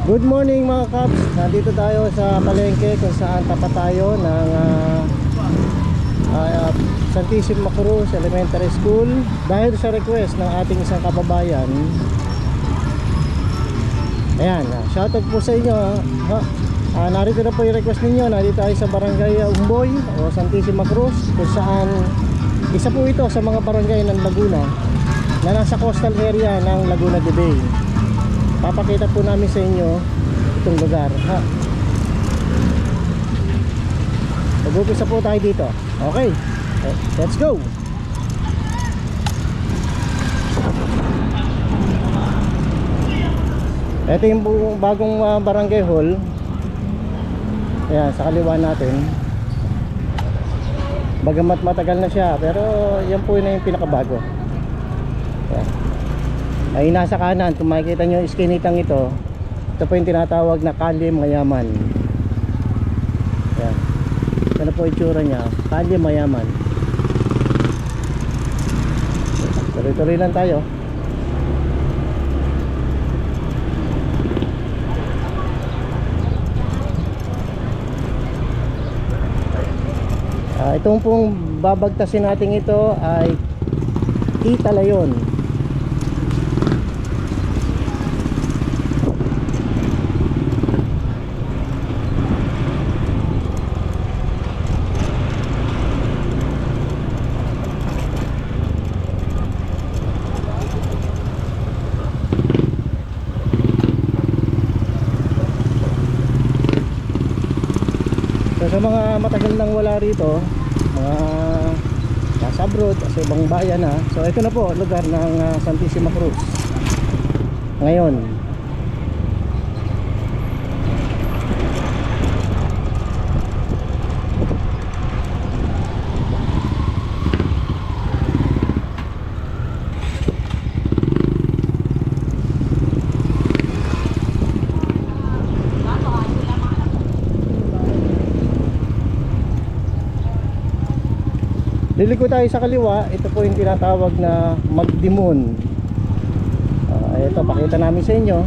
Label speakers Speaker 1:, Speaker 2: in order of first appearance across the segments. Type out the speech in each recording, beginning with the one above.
Speaker 1: Good morning mga Kaps. Nandito tayo sa palengke kung saan tapat tayo ng Santissima Cruz Elementary School. Dahil sa request ng ating isang kababayan. Ayan, shoutout po sa inyo. Narito na po yung request ninyo. Nandito tayo sa barangay Umboy o Santissima Cruz, kung saan isa po ito sa mga barangay ng Laguna na nasa coastal area ng Laguna de Bay. Papakita po namin sa inyo itong lugar. Mag-upisa po tayo dito. Okay, let's go. Ito yung bagong barangay hall. Ayan, sa kaliwa natin. Bagamat matagal na siya, pero yan po na yung pinakabago. Ayan. Ay nasa kanan, kung makikita nyo yung iskinitang ito po yung tinatawag na Kalye Mayaman. Ayan. Ito na po yung tsura nya, Kalye Mayaman. Tuloy-tuloy lang tayo. Itong pong babagtasin natin ito ay Tita Layon. So, sa mga matagal nang wala rito, mga nasa abroad, sa ibang bayan na, so ito na po lugar ng Santissima Cruz ngayon. Liliko tayo sa kaliwa. Ito po yung tinatawag na Magdimon. Ito, pakita namin sa inyo.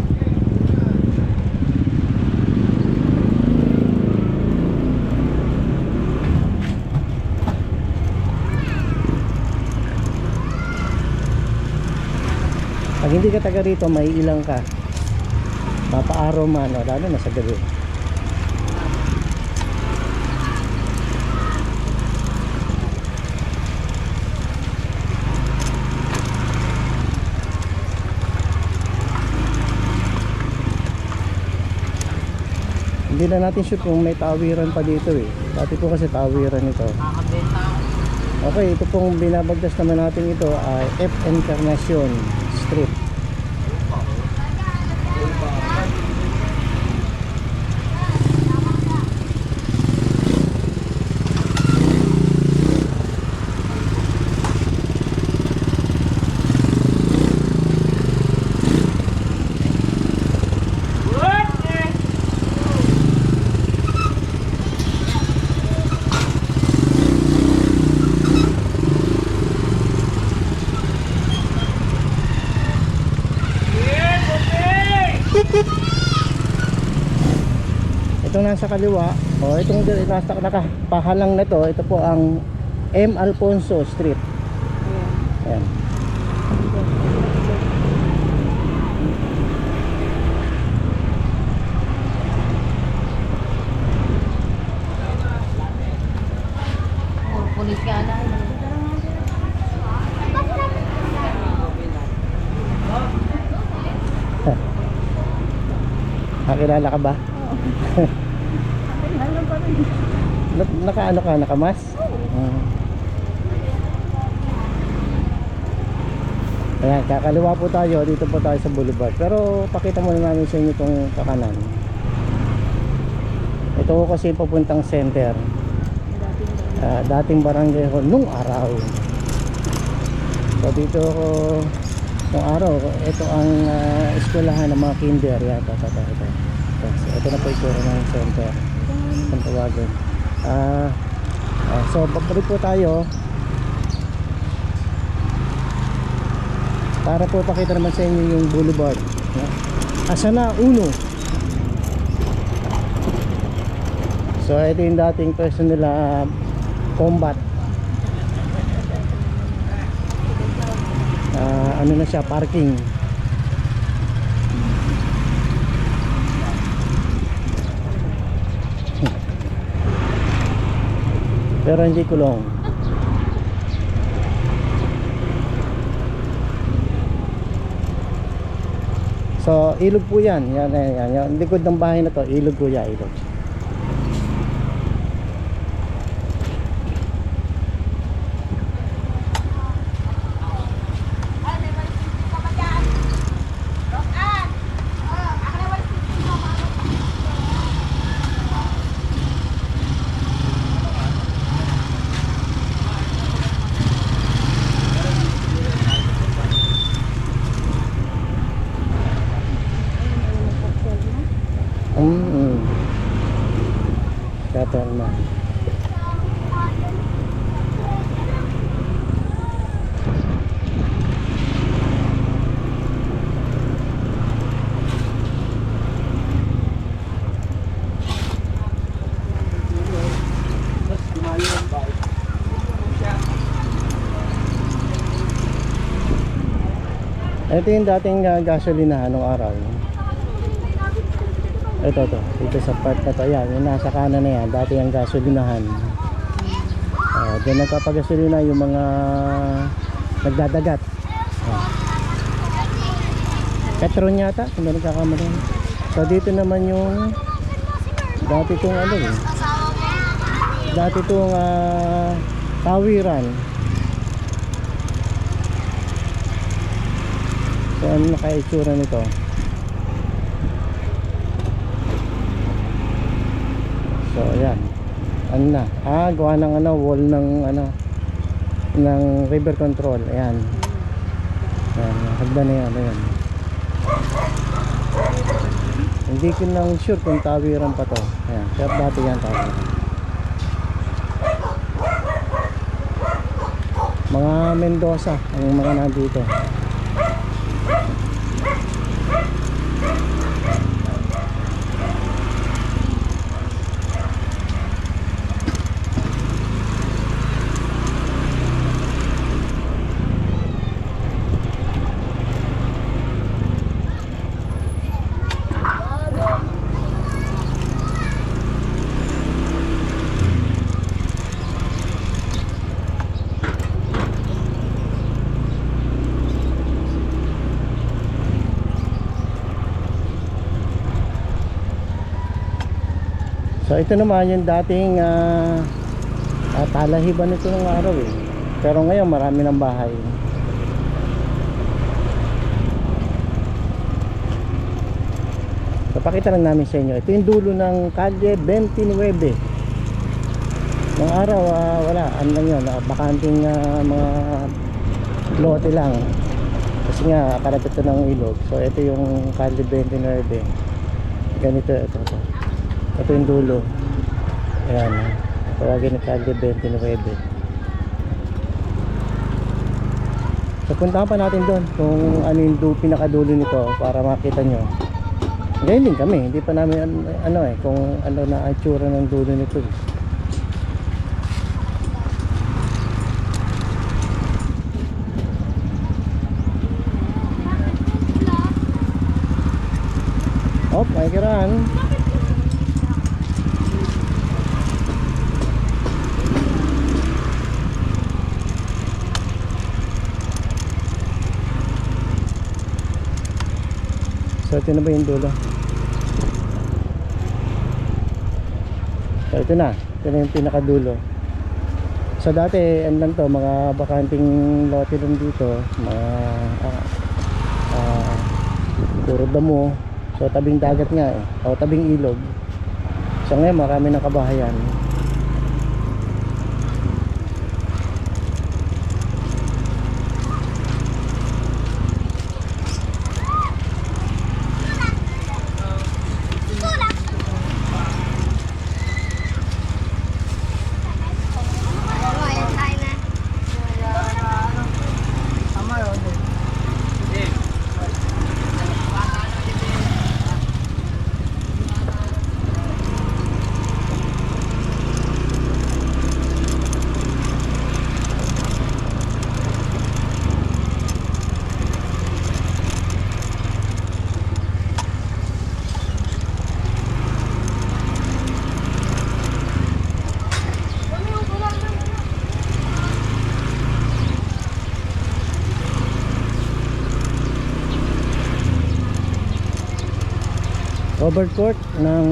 Speaker 1: Pag hindi ka taga rito, may ilang ka papaaroma, no? Lalo na sa gabi. Hindi na natin shoot kung may tawiran pa dito eh. Dati po kasi tawiran ito. Okay, ito pong binabagdas naman natin ito ay F. Encarnacion Street. Itong nasa kaliwa, itong nasa nakapahalang na to, ito po ang M. Alfonso Street. Ayan.
Speaker 2: Pulis ka na.
Speaker 1: Nakilala ka ba? Nakaano ka, nakamas? Ayan, kakaliwa po tayo. Dito po tayo sa boulevard. Pero pakita muna namin sa inyo itong kakanan. Ito ko kasi papuntang center. Dating barangay ko nung araw. So dito ko nung araw, ito ang eskwelahan ng mga kinder. Yan, ito. Ito na po ito ng center. Ang tawagan. So babalik po tayo para po pakita naman sa inyo yung boulevard. Asa na uno. So ito yung dating pwesto nila, Combat. Ano na siya, parking. Pero hindi kulong. So ilog po yan. Yan, yung likod ng bahay na to, ilog po yan, ilog. Katon na. Ito yung dating gasolinahan nung araw. Ito dito sa part na to, yan, yung nasa kanan na yan, dati yung gasolinahan. Doon nagpapagasolina yung mga nagdadagat. Petron yata, kung may nagkakamali. So dito naman yung dati itong ano eh, dati itong tawiran. So ano nakaitsura nito? So ayan, ano na, gawa ng ano, wall ng ano, ng river control. Ayan, ayan, hagdan na yan, ayan. Hindi ko lang sure kung tawiran pa to. Ayan, kaya dati yan tawiran. Mga Mendoza ang mga nandito. So ito naman yung dating talahiban nito ng araw eh. Pero ngayon marami ng bahay. So pakita lang namin sa inyo. Ito yung dulo ng Calle 29. Nung araw wala, ano lang yun, bakanting mga lote lang. Kasi nga kalapit ito ng ilog. So ito yung Calle 29. Ganito ito. Ito yung dulo. Ayan, tawagin ng Calle 29. So puntahan pa natin doon kung ano yung pinakadulo nito para makita nyo. Ngayon din kami, hindi pa namin ano eh, kung ano na ang tsura ng dulo nito. Oh, may kiraan. So ito na ba yung dulo? So ito na yung pinakadulo. So dati ano lang to, mga bakanting lote lang dito, mga puro damo. So tabing dagat nga eh, o tabing ilog. So ngayon marami ng kabahayan. covered court ng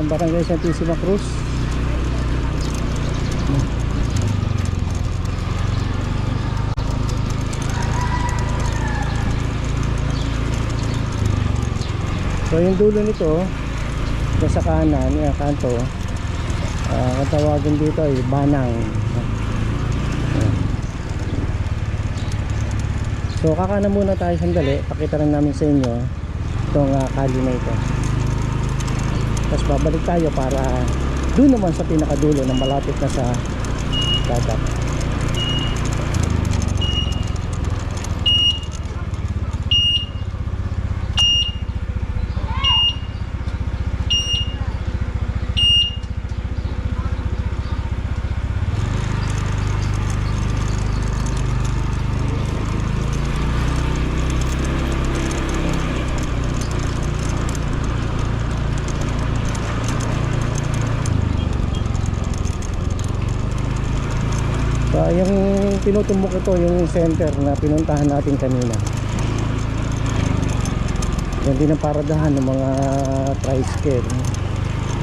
Speaker 1: Barangay Santissima Cruz. So yung dulo nito sa kanan, yung kanto, ang tawagin dito ay Banang. So kakanan muna tayo sandali, pakita lang namin sa inyo itong kali na ito. Tapos babalik tayo para doon naman sa pinakadulo na malapit na sa dagat. Yung tinutumbok ito yung center na pinuntahan natin kanina. Yan din ang paradahan ng mga tricycle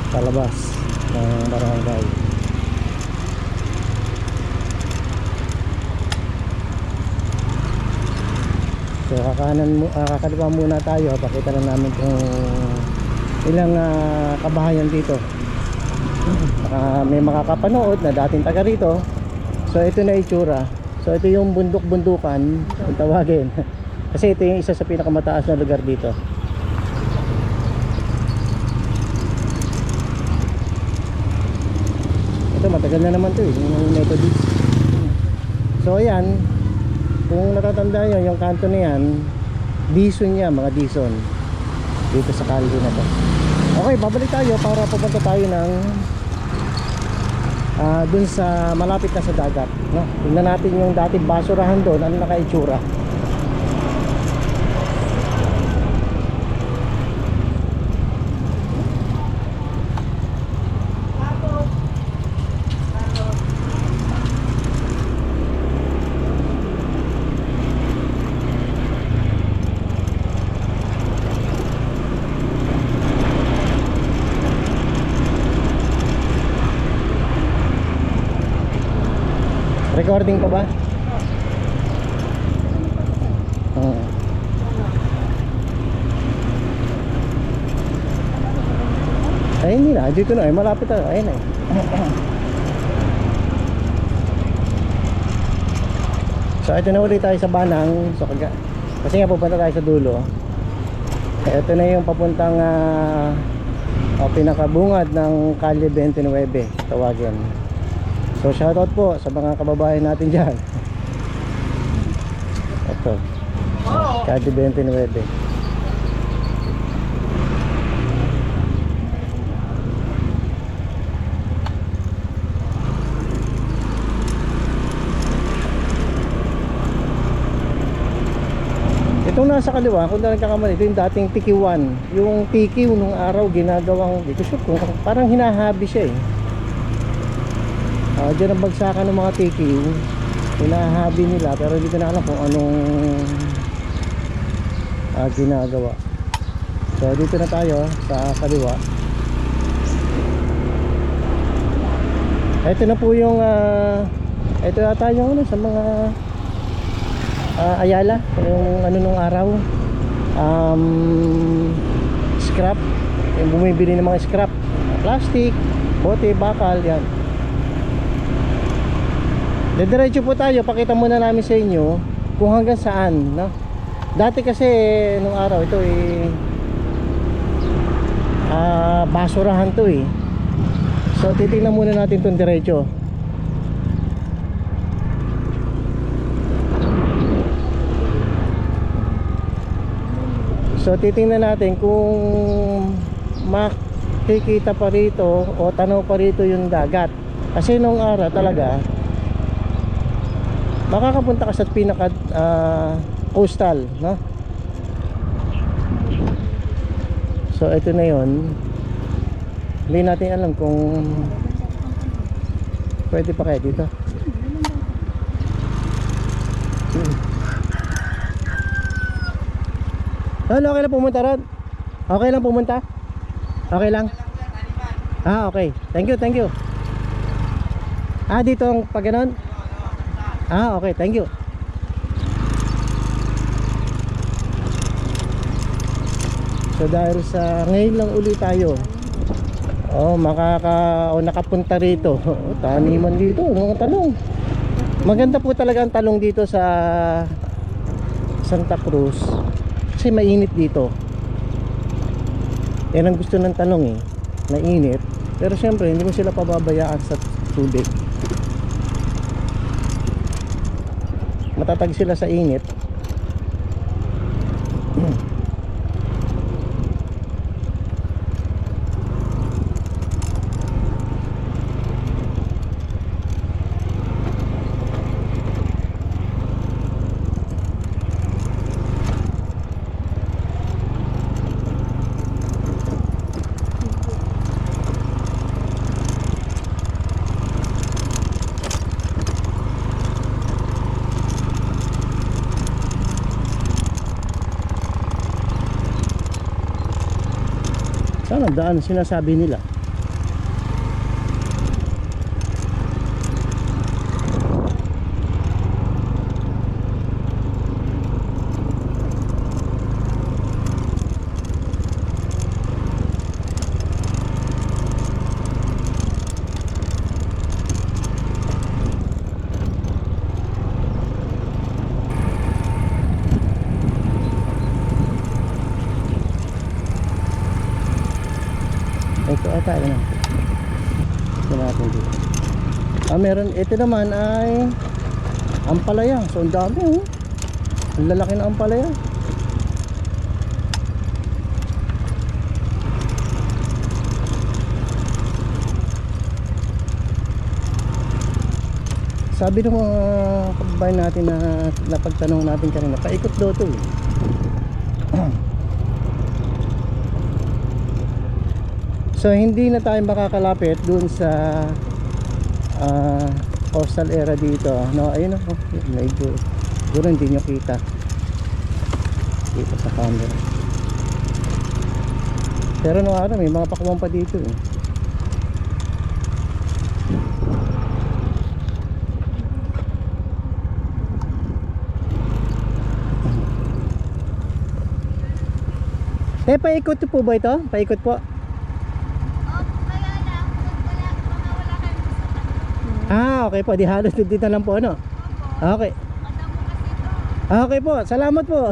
Speaker 1: palabas ng barangay. So kakaliwa muna tayo, pakita lang namin kung ilang kabahayan dito. May makakapanood na dating taga rito. So ito na itsura. So ito yung bundok-bundukan kung tawagin. Kasi ito yung isa sa pinakamataas na lugar dito. Ito matagal na naman ito yung Methodist. So ayan, kung natatanda nyo yung kanto na yan, Dison niya, mga Dison dito sa kalye na to. Okay, babalik tayo para pupunta tayo ng dun sa malapit na sa dagat, no? Tingnan natin yung dating basurahan doon, ano nakaitsura. Recording pa ba? Ay hindi na, dito na, malapit na, ayun eh. So ito na ulit tayo sa Banang. So, kasi nga pupunta tayo sa dulo. Ito na yung papuntang pinakabungad ng Calle 29 tawagin. So shoutout po sa mga kababayan natin dyan. Ito Calle 29. Itong nasa kaliwa, kung na nagkakamali, ito yung dating TQ1. Yung TQ nung araw ginagawang, dito shoot kung parang hinahabi siya eh. Diyan ang bagsakan ng mga TQ, hinahabi nila, pero hindi ko na alam kung anong ginagawa. So dito na tayo sa kaliwa. Ito na po yung ito yata yung ano, sa mga Ayala, yung ano nung araw, scrap, yung bumibili ng mga scrap, plastic, bote, bakal, yan. Diretso po tayo, pakita muna namin sa inyo kung hanggang saan, no? Dati kasi nung araw ito basurahan to eh. So titingnan muna natin itong diretso. So titingnan natin kung makikita pa rito o tanaw pa rito yung dagat. Kasi nung araw talaga makakapunta ka sa pinaka coastal, no? So ito na yon. Hindi natin alam kung pwede pa kaya dito. Ano, okay lang pumunta ron? Okay lang pumunta? Okay lang? Okay. Thank you, thank you. Dito ang pag ganon? Okay, thank you. So dahil sa ngayon lang uli tayo, nakapunta rito. Taniman dito, mga talong. Maganda po talaga ang talong dito sa Santa Cruz. Kasi mainit dito. Yan ang gusto ng talong eh, mainit. Pero syempre hindi mo sila pababayaan sa tubig. Matatag sila sa init. Saan ang daan sinasabi nila? Ito ata na. Ito natin dito. Meron. Ito naman ay ampalaya. So ang dami oh. Ang lalaki na ampalaya. Sabi ng mga kababayan natin na napagtanong natin kanina, paikot daw ito eh. So hindi na tayo makakalapit dun sa coastal area dito. No, ayun ako. Medyo siguro hindi nyo kita sa camera. Pero may mga pakuwang pa dito eh. Paikot po ba ito? Paikot po. Okay po, di halos dito lang po ano. Okay. Okay po, salamat po.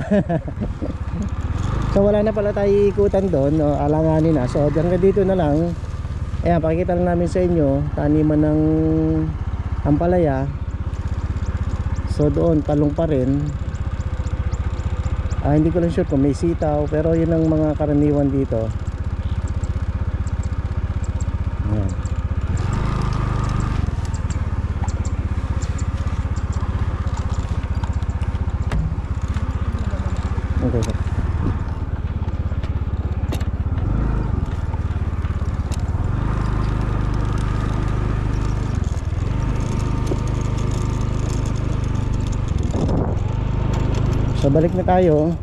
Speaker 1: So wala na pala tayo ikutan doon, no? Alanganin na. So hanggang dito na lang. Ayan, pakikita lang namin sa inyo taniman ng ampalaya. So doon talong pa rin. Hindi ko lang sure kung may sitaw, pero yun ang mga karaniwan dito. Ayan. Okay. So balik na tayo.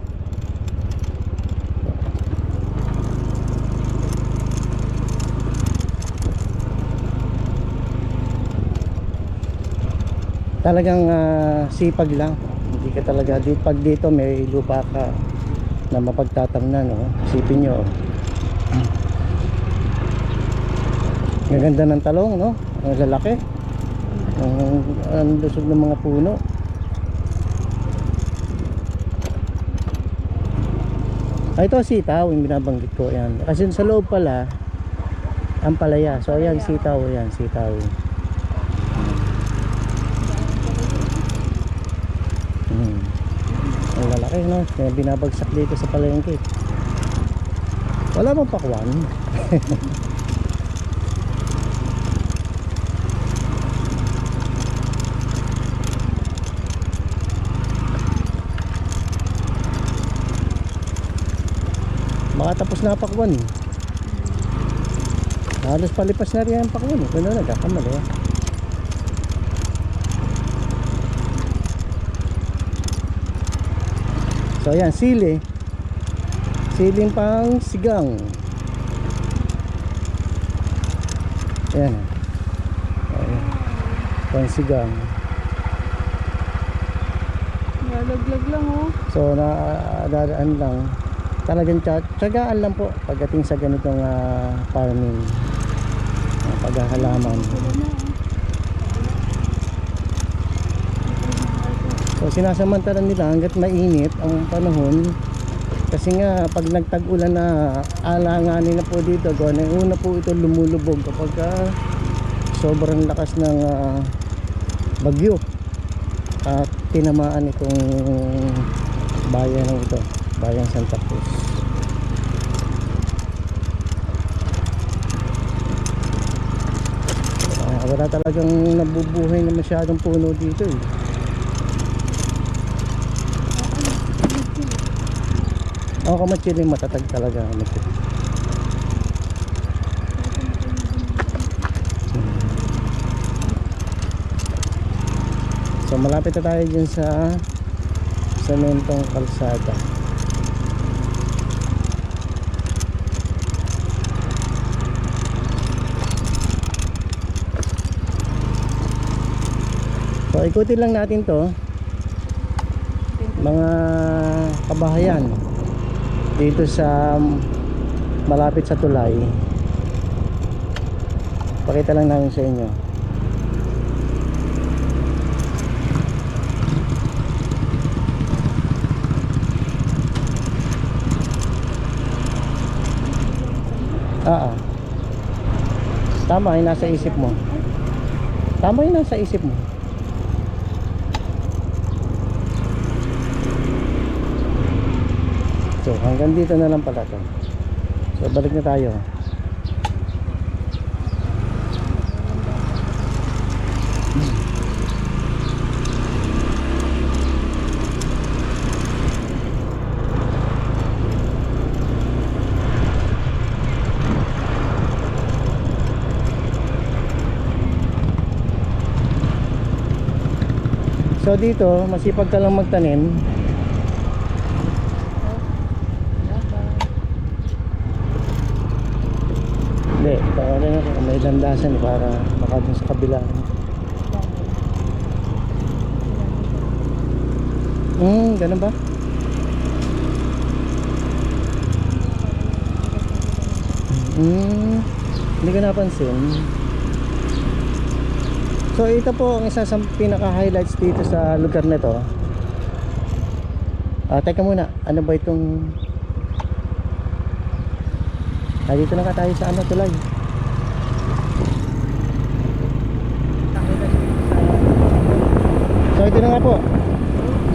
Speaker 1: Talagang sipag lang. Hindi ka talaga pag dito may lupa ka na mapagtatamnan, no? Isipin nyo. Ang ganda ng talong, no? Ang lalaki. Ang lusog ng mga puno. Ito sitaw yung binabanggit ko, yan. Kasi sa loob pala ang palaya. So ayan sitaw, yan sitaw. Ang lalaki, no? Kaya binabagsak dito sa palengke. Wala bang pakwan? Baka tapos na pakwan eh. Halos palipas na rin ang pakwan eh. Kung na nagkakamali eh. So ayan, sili. Siling pang sigang. Ayan. Ayan. Pansigang.
Speaker 2: Nalaglag lang oh.
Speaker 1: So dadaan lang. Talagang tiyagaan lang po pagdating sa ganitong farming. Paghahalaman. So sinasamantalan nila hanggat mainit ang panahon. Kasi nga pag nagtag-ulan na alanganin na po dito, una po ito lumulubog kapag sobrang lakas ng bagyo at tinamaan itong bayan ng ito, bayang Santa Cruz. Wala talagang nabubuhay na masyadong puno dito eh. Kamachiling matatag talaga kamachiling. So malapit na tayo dyan sa sementong kalsada. So ikutin lang natin to, mga kabahayan, dito sa malapit sa tulay. Pakita lang namin sa inyo. Tama yung nasa isip mo. Tama yung nasa isip mo. So hanggang dito na lang pala to. So balik na tayo. So dito masipag ka lang magtanim. Hindi, may landasan para makadun sa kabila. Ganun ba? Hindi ko napansin. So ito po ang isa sa pinaka-highlights dito sa lugar na to. Teka muna, ano ba itong... dito na ka tayo sa tulay. So ito na nga po,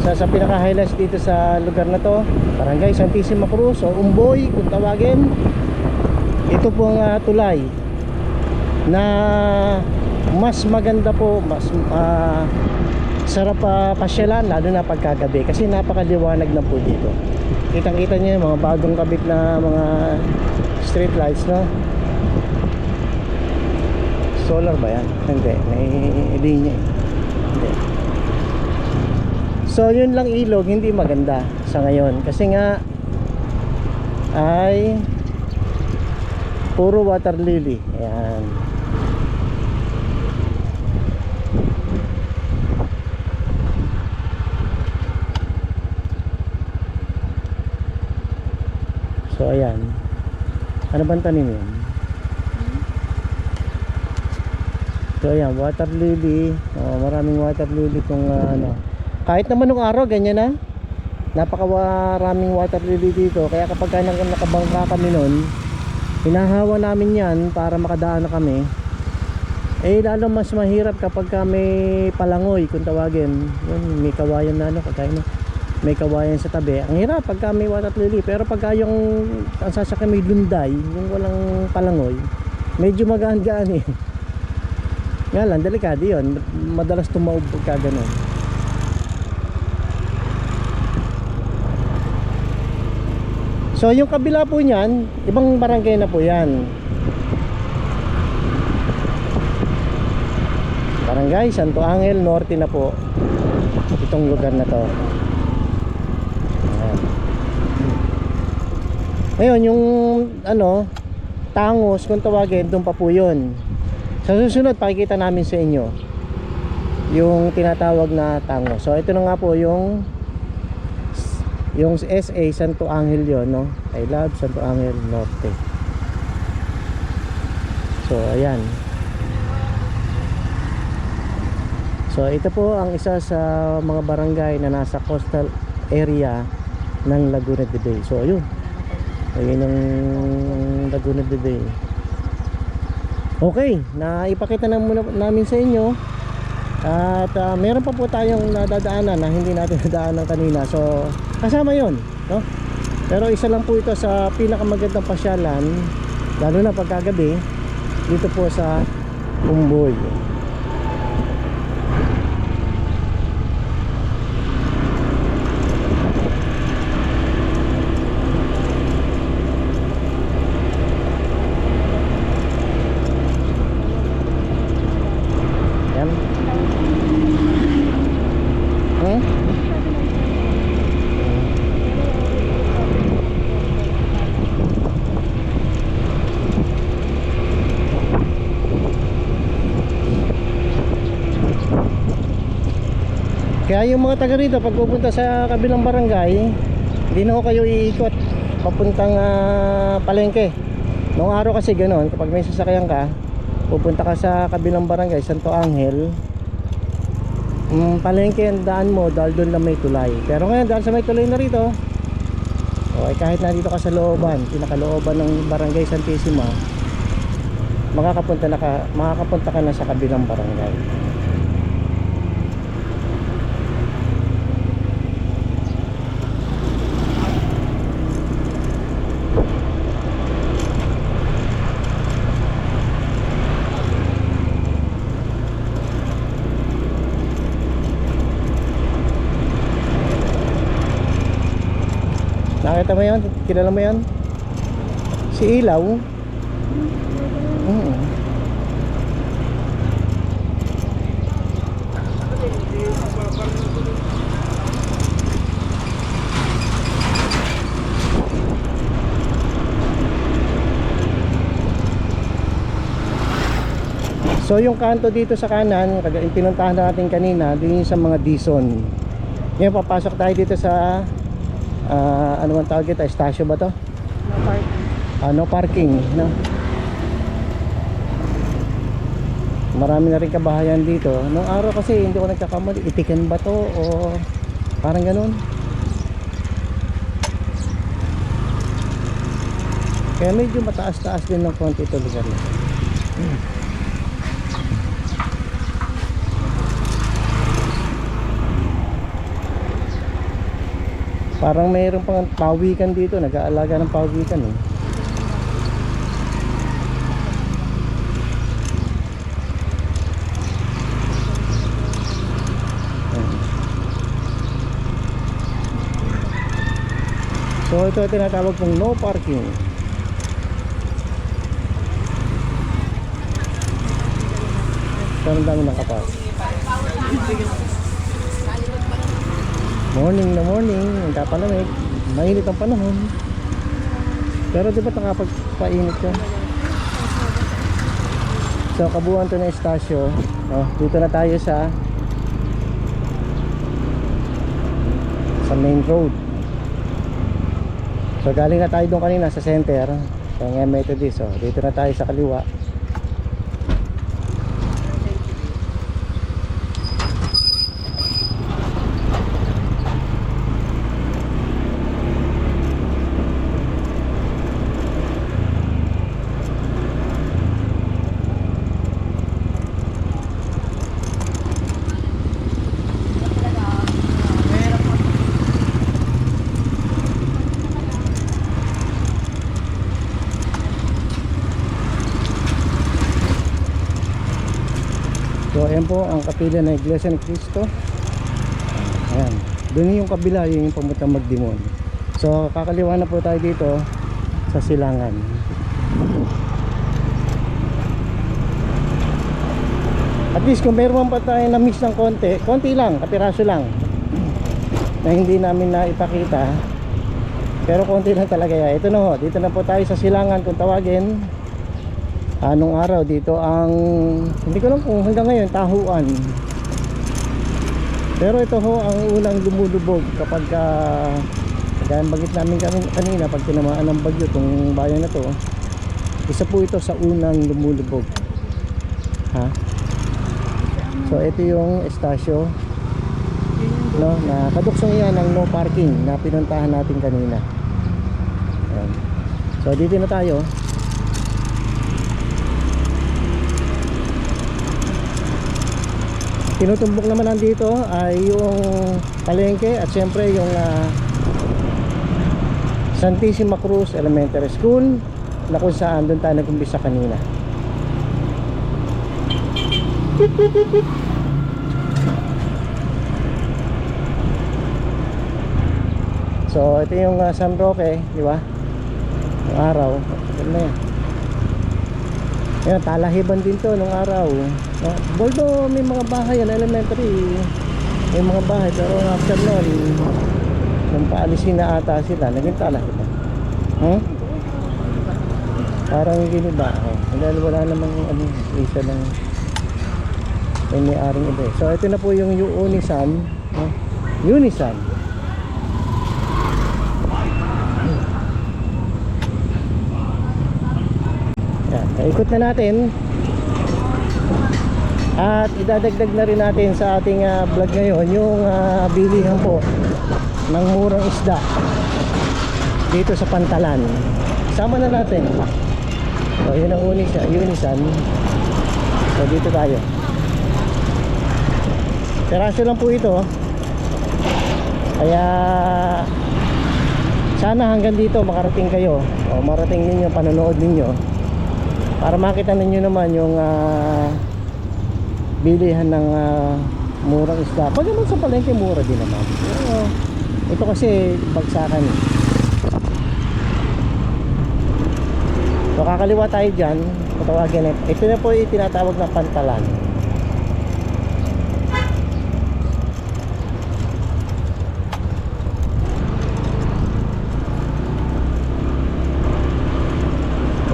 Speaker 1: sa pinaka-highlights dito sa lugar na to, Barangay Santissima Cruz o Umboy kung tawagin. Ito po ang tulay na mas maganda po, mas sarap pasyalan, lalo na pagkagabi kasi napakaliwanag na po dito. Kitang kita nyo yung mga bagong kabit na mga street lights, no? Solar ba yan? Hindi, may linya eh. Hindi. So yun lang ilog, hindi maganda sa ngayon kasi nga ay puro water lily. Ayan. So ayan. Ano bang tanim yun? So ayan, water lily. Maraming water lily itong kahit naman nung araw ganyan na. Napakaraming water lily dito. Kaya kapag nakabangka kami nun, hinahawa namin yan para makadaan na kami. Lalo mas mahirap kapag may palangoy kung tawagin. Yun, may kawayan na kagaya na. May kawayan sa tabi. Ang hirap pagka may water lily. Pero pagka yung ang sasakyan may lunday, yung walang palangoy, medyo magaan-gaan eh. Nga lang, delikado yun. Madalas tumaob pagka ganun. So yung kabila po niyan, ibang barangay na po yan. Barangay Santo Angel Norte na po itong lugar na to. Ngayon yung Tangos kung tawagin, doon pa po yun. Sa susunod, pakikita namin sa inyo yung tinatawag na tango. So ito na nga po yung SA Santo Angel yon, no? I love Santo Angel Norte. So ayan. So ito po ang isa sa mga barangay na nasa coastal area ng Laguna de Bay. So ayun, ayun ang Laguna de Bay. Okay, naipakita na muna namin sa inyo. At meron pa po tayong nadadaanan na hindi natin nadaanan kanina. So kasama yon, no? Pero isa lang po ito sa pinakamagandang pasyalan, lalo na pagkagabi, dito po sa Umboy. Yan. Kaya yung mga taga rito pag pupunta sa kabilang barangay, hindi na ho kayo iikot papuntang palengke. Noong araw kasi ganoon, kapag may sasakyan ka, pupunta ka sa kabilang barangay, Santo Angel, palengke ang daan mo dahil doon lang may tulay. Pero ngayon dahil sa may tulay na rito, okay, kahit nandito ka sa looban, pinakalooban ng barangay Santissima, makakapunta ka na sa kabilang barangay. Nakita mo yan? Kilala mo yan? Si Ilaw. So yung kanto dito sa kanan, yung pinuntahan natin kanina, din sa mga Dison. Ngayon papasok tayo dito sa ano man tawag ito? Estasyo ba to?
Speaker 2: No parking.
Speaker 1: No parking, no? Marami na rin kabahayan dito. Nung araw kasi hindi ko nagkakamali, itiken ba to o parang ganun. Kaya medyo mataas-taas din ng konti ito lugar na. Parang mayroon pang pawikan dito, nag-aalaga ng pawikan eh. So ito tinatawag kong no parking. So ang dami nakapas. Morning na morning, nagkapalamig, mainit ang panahon. Pero di ba nakapagpainit ka? So kabuuan to na estasyo. Dito na tayo sa main road. So galing na tayo doon kanina sa center, sa Methodist. So dito na tayo sa kaliwa. So ayan po ang kapila ng Iglesia ni Cristo. Ayan, doon yung kabila, yung pamuntang Magdimon. So kakaliwa na po tayo dito sa Silangan. At least kung meron pa tayo na miss ng konti lang, kapiraso lang na hindi namin na ipakita, pero konti lang talaga yan. Ito na ho, dito na po tayo sa Silangan kung tawagin. Anong araw dito ang hindi ko alam kung hanggang ngayon tahuan. Pero ito ho ang unang lumulubog kapag kagaya bagit namin kanina pag tinamaan ng bagyo itong bayan na to. Isa po ito sa unang lumulubog. Ha? So ito yung estasyo, no, na kaduksong yan ng no parking na pinuntahan natin kanina. Ayan. So dito na tayo. Tinutumbok naman nandito ay yung palengke at syempre yung Santissima Cruz Elementary School na kung saan doon tayo nag-umpisa kanina. So ito yung San Roque, di ba? Yung araw, ano na yan? Ayan, talahiban din to nung araw. Although may mga bahay yan, elementary, may mga bahay, pero after nun, nung paalisin na ata sila, naging talahiban. Huh? Parang giniba. Dahil wala namang isa lang may may-aring iba. So ito na po yung Unisan. Unisan. Ikot na natin at idadagdag na rin natin sa ating vlog ngayon yung bilihan po ng murang isda dito sa Pantalan. Sama na natin. So yun ang Unisan. So dito tayo. Peraso lang po ito, kaya sana hanggang dito makarating kayo o marating ninyo, panonood ninyo para makita ninyo naman yung bilihan ng murang isda. Pag naman sa palengke mura din naman. Pero ito kasi bagsakan. So kakaliwa tayo dyan, patawagin ito na po yung tinatawag na Pantalan.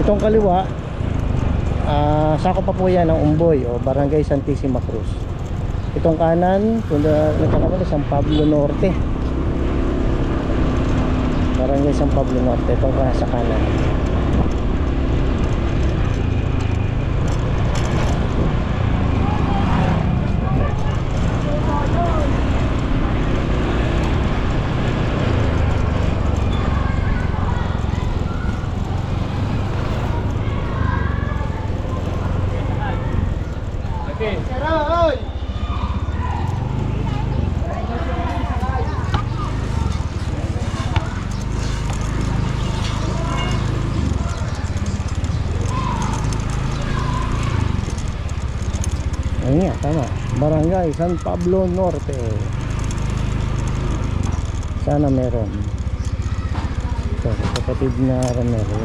Speaker 1: Itong kaliwa, sako pa po yan ng Umboy o Barangay Santissima Cruz. Itong kanan, kung nagkakamali, San Pablo Norte, Barangay San Pablo Norte. Itong sa kanan. Ayun nga, tama. Barangay San Pablo Norte. Sana meron. So, kapatid na Romero.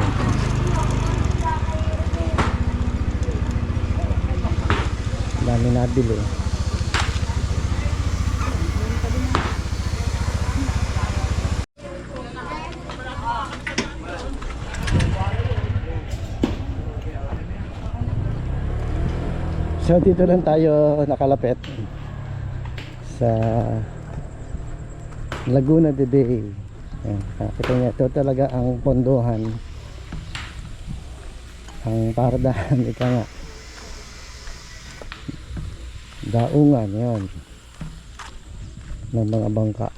Speaker 1: Dami nabili. So dito lang tayo nakalapit sa Laguna de Bay. Kita niya, ito talaga ang pondohan, ang pardahan, ika nga, daungan yon ng mga bangka.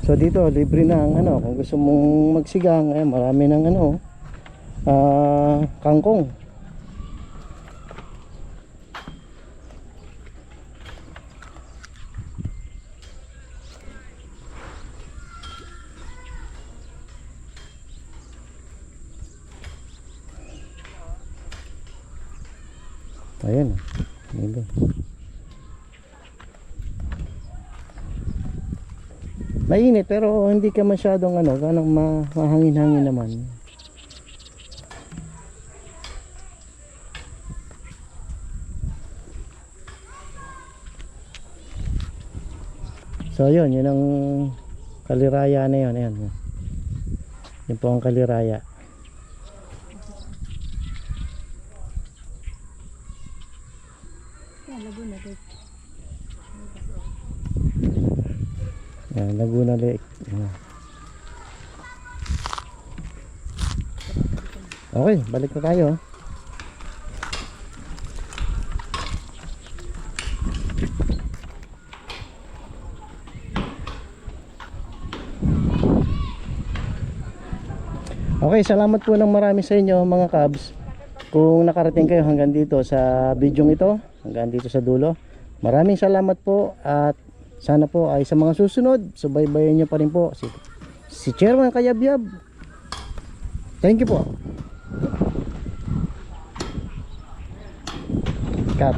Speaker 1: So dito libre na ang kung gusto mong magsigang, marami ng kangkong. Ayan, ito. Mainit pero hindi ka masyadong ganang mahangin-hangin naman. So yun ang kaliraya na yun. Ayan. Yun po ang kaliraya. Yan, Laguna Lake. Yan. Okay, balik na tayo. Okay, salamat po ng marami sa inyo mga kabs. Kung nakarating kayo hanggang dito sa video ito, hanggang dito sa dulo, maraming salamat po at sana po ay sa mga susunod, subaybayan nyo pa rin po si Chairman Kayabyab. Thank you po. Cut.